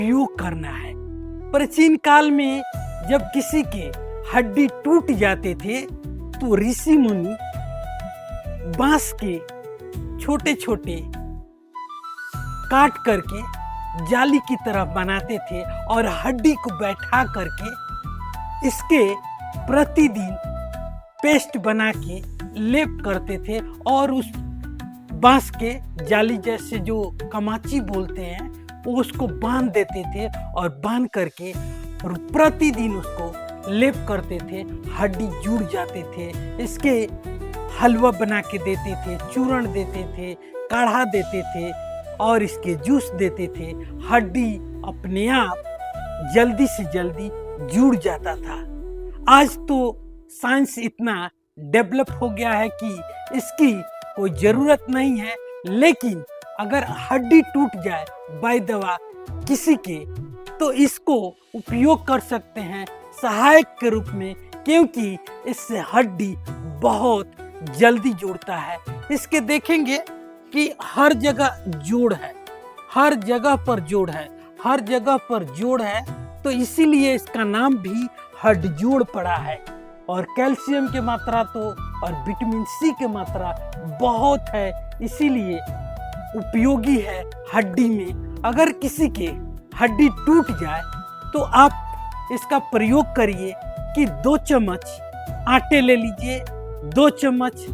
उपयोग करना है। प्राचीन काल में जब किसी के हड्डी टूट जाते थे तो ऋषि मुनि बांस के छोटे छोटे काट करके जाली की तरह बनाते थे और हड्डी को बैठा करके इसके प्रतिदिन पेस्ट बना के लेप करते थे और उस बांस के जाली जैसे जो कमाची बोलते हैं वो उसको बांध देते थे और बांध करके प्रतिदिन उसको लेप करते थे। हड्डी जुड़ जाते थे। इसके हलवा बना के देते थे, चूर्ण देते थे, काढ़ा देते थे और इसके जूस देते थे। हड्डी अपने आप जल्दी से जल्दी जुड़ जाता था। आज तो साइंस इतना डेवलप हो गया है कि इसकी कोई ज़रूरत नहीं है, लेकिन अगर हड्डी टूट जाए बाय दवा किसी के तो इसको उपयोग कर सकते हैं सहायक के रूप में, क्योंकि इससे हड्डी बहुत जल्दी जुड़ता है। इसके देखेंगे कि हर जगह जोड़ है, हर जगह पर जोड़ है, हर जगह पर जोड़ है, तो इसीलिए इसका नाम भी हड्डजोड़ पड़ा है। और कैल्शियम की मात्रा तो और विटामिन सी की मात्रा बहुत है, इसीलिए उपयोगी है हड्डी में। अगर किसी के हड्डी टूट जाए तो आप इसका प्रयोग करिए कि 2 चम्मच आटे ले लीजिए, 2 चम्मच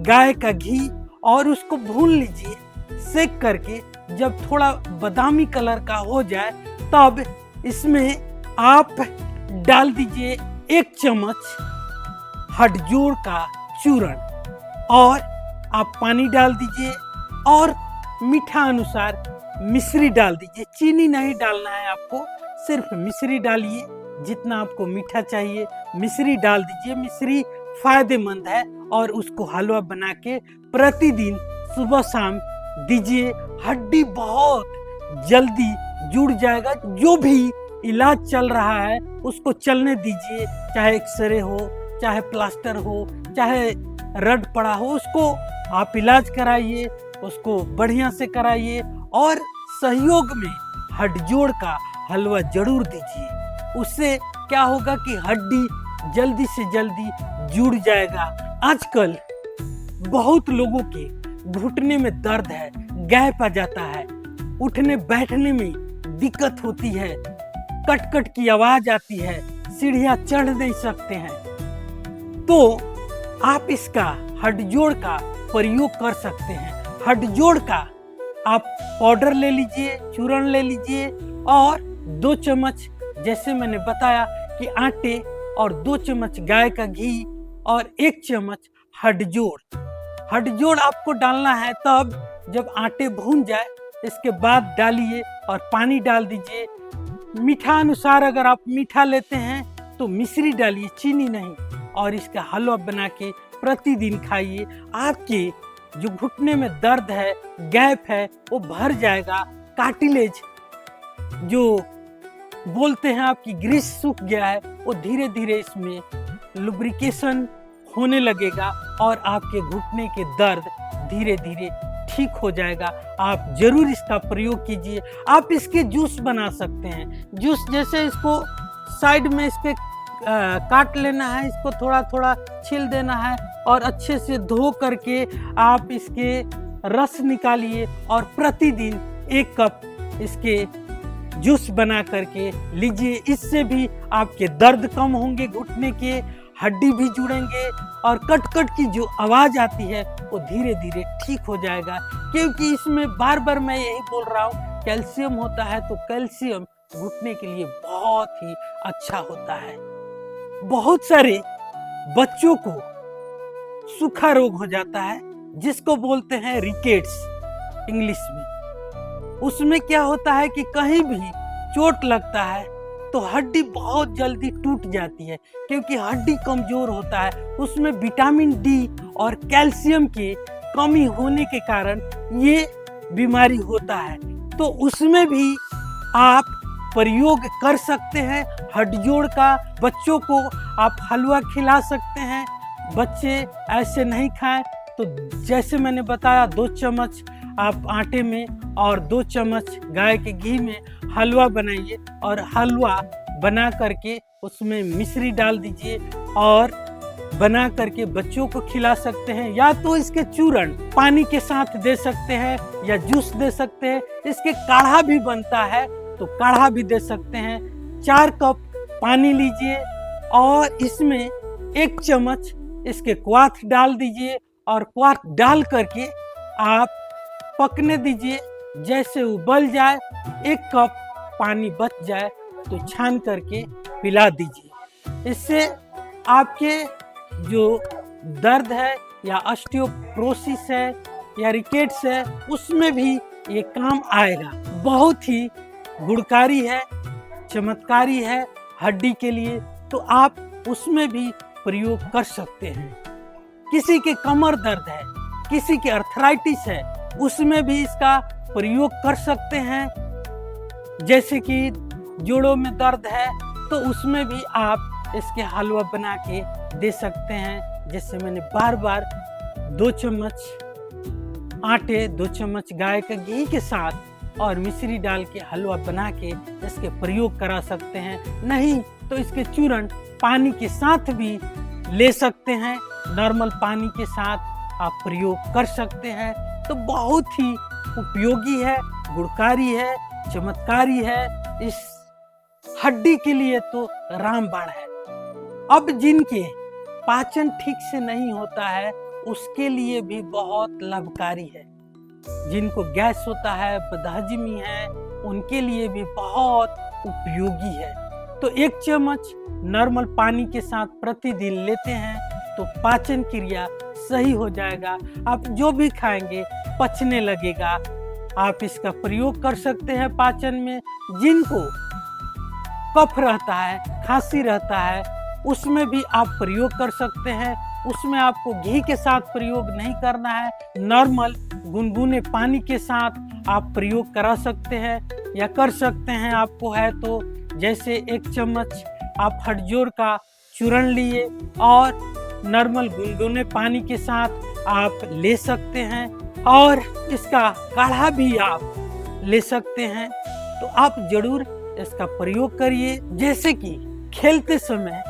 गाय का घी और उसको भून लीजिए सेक करके। जब थोड़ा बादामी कलर का हो जाए तब इसमें आप डाल दीजिए 1 चम्मच हड्डजोड़ का चूर्ण और आप पानी डाल दीजिए और मीठा अनुसार मिश्री डाल दीजिए। चीनी नहीं डालना है आपको, सिर्फ मिश्री डालिए, जितना आपको मीठा चाहिए मिश्री डाल दीजिए। मिश्री फायदेमंद है और उसको हलवा बना के प्रतिदिन सुबह शाम दीजिए। हड्डी बहुत जल्दी जुड़ जाएगा। जो भी इलाज चल रहा है उसको चलने दीजिए, चाहे एक्सरे हो, चाहे प्लास्टर हो, चाहे रड पड़ा हो, उसको आप इलाज कराइए, उसको बढ़िया से कराइए और सहयोग में हड्डजोड़ का हलवा जरूर दीजिए। उससे क्या होगा कि हड्डी जल्दी से जल्दी जुड़ जाएगा। आजकल बहुत लोगों के घुटने में दर्द है, गैप आ जाता है, उठने बैठने में दिक्कत होती है, कट कट की आवाज आती है, सीढ़ियां चढ़ नहीं सकते हैं, तो आप इसका हड्डजोड़ का प्रयोग कर सकते हैं। हड्डजोड़ का आप पाउडर ले लीजिए, चूर्ण ले लीजिए और 2 चम्मच जैसे मैंने बताया कि आटे और 2 चम्मच गाय का घी और 1 चम्मच हड्डजोड़। हड्डजोड़ आपको डालना है तब जब आटे भून जाए, इसके बाद डालिए और पानी डाल दीजिए। मीठा अनुसार अगर आप मीठा लेते हैं तो मिश्री डालिए, चीनी नहीं, और इसका हलवा बना के प्रतिदिन खाइए। आपके जो घुटने में दर्द है, गैप है, वो भर जाएगा। कार्टिलेज जो बोलते हैं आपकी ग्रीस सूख गया है, वो धीरे धीरे इसमें लुब्रिकेशन होने लगेगा और आपके घुटने के दर्द धीरे धीरे ठीक हो जाएगा। आप जरूर इसका प्रयोग कीजिए। आप इसके जूस बना सकते हैं। जूस जैसे इसको साइड में इस पे काट लेना है, इसको थोड़ा थोड़ा छील देना है और अच्छे से धो करके आप इसके रस निकालिए और प्रतिदिन 1 कप इसके जूस बना करके लीजिए। इससे भी आपके दर्द कम होंगे, घुटने के हड्डी भी जुड़ेंगे और कट कट की जो आवाज आती है वो धीरे धीरे ठीक हो जाएगा। क्योंकि इसमें बार बार मैं यही बोल रहा हूँ, कैल्शियम होता है, तो कैल्शियम घुटने के लिए बहुत ही अच्छा होता है। बहुत सारे बच्चों को सूखा रोग हो जाता है, जिसको बोलते हैं रिकेट्स इंग्लिश में। उसमें क्या होता है कि कहीं भी चोट लगता है तो हड्डी बहुत जल्दी टूट जाती है, क्योंकि हड्डी कमजोर होता है। उसमें विटामिन डी और कैल्शियम की कमी होने के कारण ये बीमारी होता है। तो उसमें भी आप प्रयोग कर सकते हैं हड्डजोड़ का। बच्चों को आप हलवा खिला सकते हैं। बच्चे ऐसे नहीं खाएं तो जैसे मैंने बताया 2 चम्मच आप आटे में और 2 चम्मच गाय के घी में हलवा बनाइए और हलवा बना करके उसमें मिश्री डाल दीजिए और बना करके बच्चों को खिला सकते हैं, या तो इसके चूर्ण पानी के साथ दे सकते हैं या जूस दे सकते हैं। इसके काढ़ा भी बनता है तो काढ़ा भी दे सकते हैं। 4 कप पानी लीजिए और इसमें 1 चम्मच इसके क्वाथ डाल दीजिए और क्वाथ डाल करके आप पकने दीजिए। जैसे उबल जाए 1 कप पानी बच जाए तो छान करके पिला दीजिए। इससे आपके जो दर्द है या ऑस्टियोपोरोसिस है या रिकेट्स है उसमें भी ये काम आएगा। बहुत ही गुणकारी है, चमत्कारी है हड्डी के लिए, तो आप उसमें भी प्रयोग कर सकते हैं। किसी के कमर दर्द है, किसी के अर्थराइटिस है, उसमें भी इसका प्रयोग कर सकते हैं। जैसे कि जोड़ों में दर्द है तो उसमें भी आप इसके हलवा बना के दे सकते हैं। जैसे मैंने बार बार 2 चम्मच आटे, 2 चम्मच गाय के घी के साथ और मिश्री डाल के हलवा बना के इसके प्रयोग करा सकते हैं। नहीं तो इसके चूर्ण पानी के साथ भी ले सकते हैं, नॉर्मल पानी के साथ आप प्रयोग कर सकते हैं। तो बहुत ही उपयोगी है, गुणकारी है, चमत्कारी है, इस हड्डी के लिए तो रामबाण है। अब जिनके पाचन ठीक से नहीं होता है उसके लिए भी बहुत लाभकारी है। जिनको गैस होता है, बदहजमी है, उनके लिए भी बहुत उपयोगी है। तो 1 चम्मच नॉर्मल पानी के साथ प्रतिदिन लेते हैं तो पाचन क्रिया सही हो जाएगा। आप जो भी खाएंगे पचने लगेगा। आप इसका प्रयोग कर सकते हैं पाचन में। जिनको कफ रहता है, खांसी रहता है, उसमें भी आप प्रयोग कर सकते हैं। उसमें आपको घी के साथ प्रयोग नहीं करना है, नॉर्मल गुनगुने पानी के साथ आप प्रयोग करा सकते हैं या कर सकते हैं। आपको है तो जैसे 1 चम्मच आप हठजोड़ का चूर्ण लिए और नॉर्मल गुनगुने पानी के साथ आप ले सकते हैं और इसका काढ़ा भी आप ले सकते हैं। तो आप जरूर इसका प्रयोग करिए। जैसे कि खेलते समय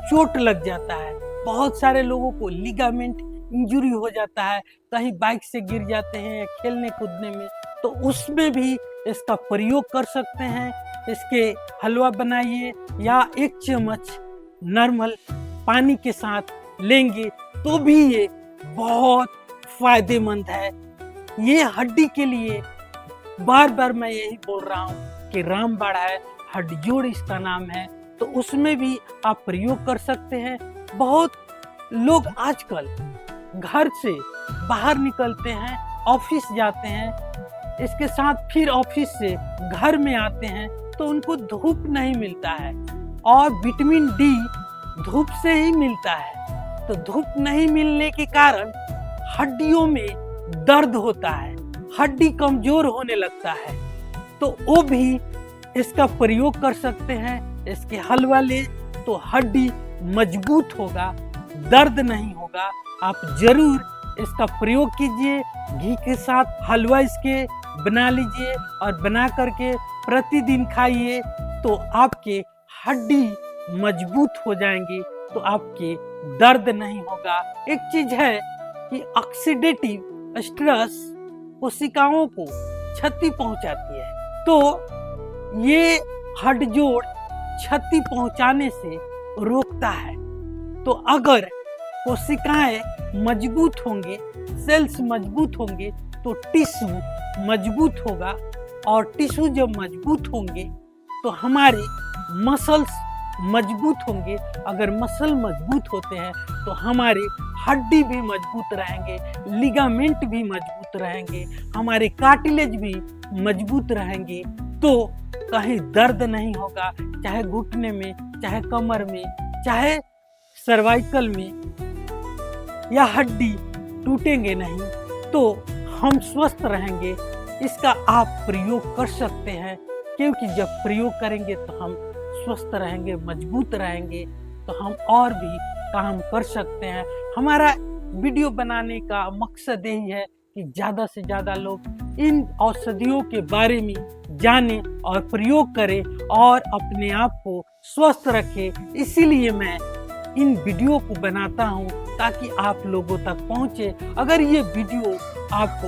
चोट लग जाता है, बहुत सारे लोगों को लिगामेंट इंजरी हो जाता है, कहीं बाइक से गिर जाते हैं खेलने कूदने में, तो उसमें भी इसका प्रयोग कर सकते हैं। इसके हलवा बनाइए या 1 चम्मच नॉर्मल पानी के साथ लेंगे तो भी ये बहुत फायदेमंद है। ये हड्डी के लिए बार बार मैं यही बोल रहा हूँ कि रामबाण है, हड्डीजोड़ इसका नाम है, तो उसमें भी आप प्रयोग कर सकते हैं। बहुत लोग आजकल घर से बाहर निकलते हैं, ऑफिस जाते हैं, इसके साथ फिर ऑफिस से घर में आते हैं तो उनको धूप नहीं मिलता है और विटामिन डी धूप से ही मिलता है। तो धूप नहीं मिलने के कारण हड्डियों में दर्द होता है, हड्डी कमजोर होने लगता है, तो वो भी इसका प्रयोग कर सकते हैं। इसके हलवा ले तो हड्डी मजबूत होगा, दर्द नहीं होगा। आप जरूर इसका प्रयोग कीजिए। घी के साथ हलवा इसके बना लीजिए और बना करके प्रतिदिन खाइए तो आपके हड्डी मजबूत हो जाएंगे, तो आपके दर्द नहीं होगा। एक चीज है कि ऑक्सीडेटिव स्ट्रेस कोशिकाओं को क्षति पहुंचाती है, तो ये हड्डजोड़ क्षति पहुंचाने से रोकता है। तो अगर कोशिकाएं मजबूत होंगे, सेल्स मजबूत होंगे तो टिश्यू मजबूत होगा और टिश्यू जब मजबूत होंगे तो हमारे मसल्स मजबूत होंगे। अगर मसल मजबूत होते हैं तो हमारे हड्डी भी मजबूत रहेंगे, लिगामेंट भी मजबूत रहेंगे, हमारे कार्टिलेज भी मजबूत रहेंगे, तो कहीं दर्द नहीं होगा, चाहे घुटने में, चाहे कमर में, चाहे सर्वाइकल में, या हड्डी टूटेंगे नहीं, तो हम स्वस्थ रहेंगे। इसका आप प्रयोग कर सकते हैं, क्योंकि जब प्रयोग करेंगे तो हम स्वस्थ रहेंगे, मजबूत रहेंगे, तो हम और भी काम कर सकते हैं। हमारा वीडियो बनाने का मकसद यही है कि ज़्यादा से ज़्यादा लोग इन औषधियों के बारे में जानें और प्रयोग करें और अपने आप को स्वस्थ रखें। इसीलिए मैं इन वीडियो को बनाता हूँ ताकि आप लोगों तक पहुँचे। अगर ये वीडियो आपको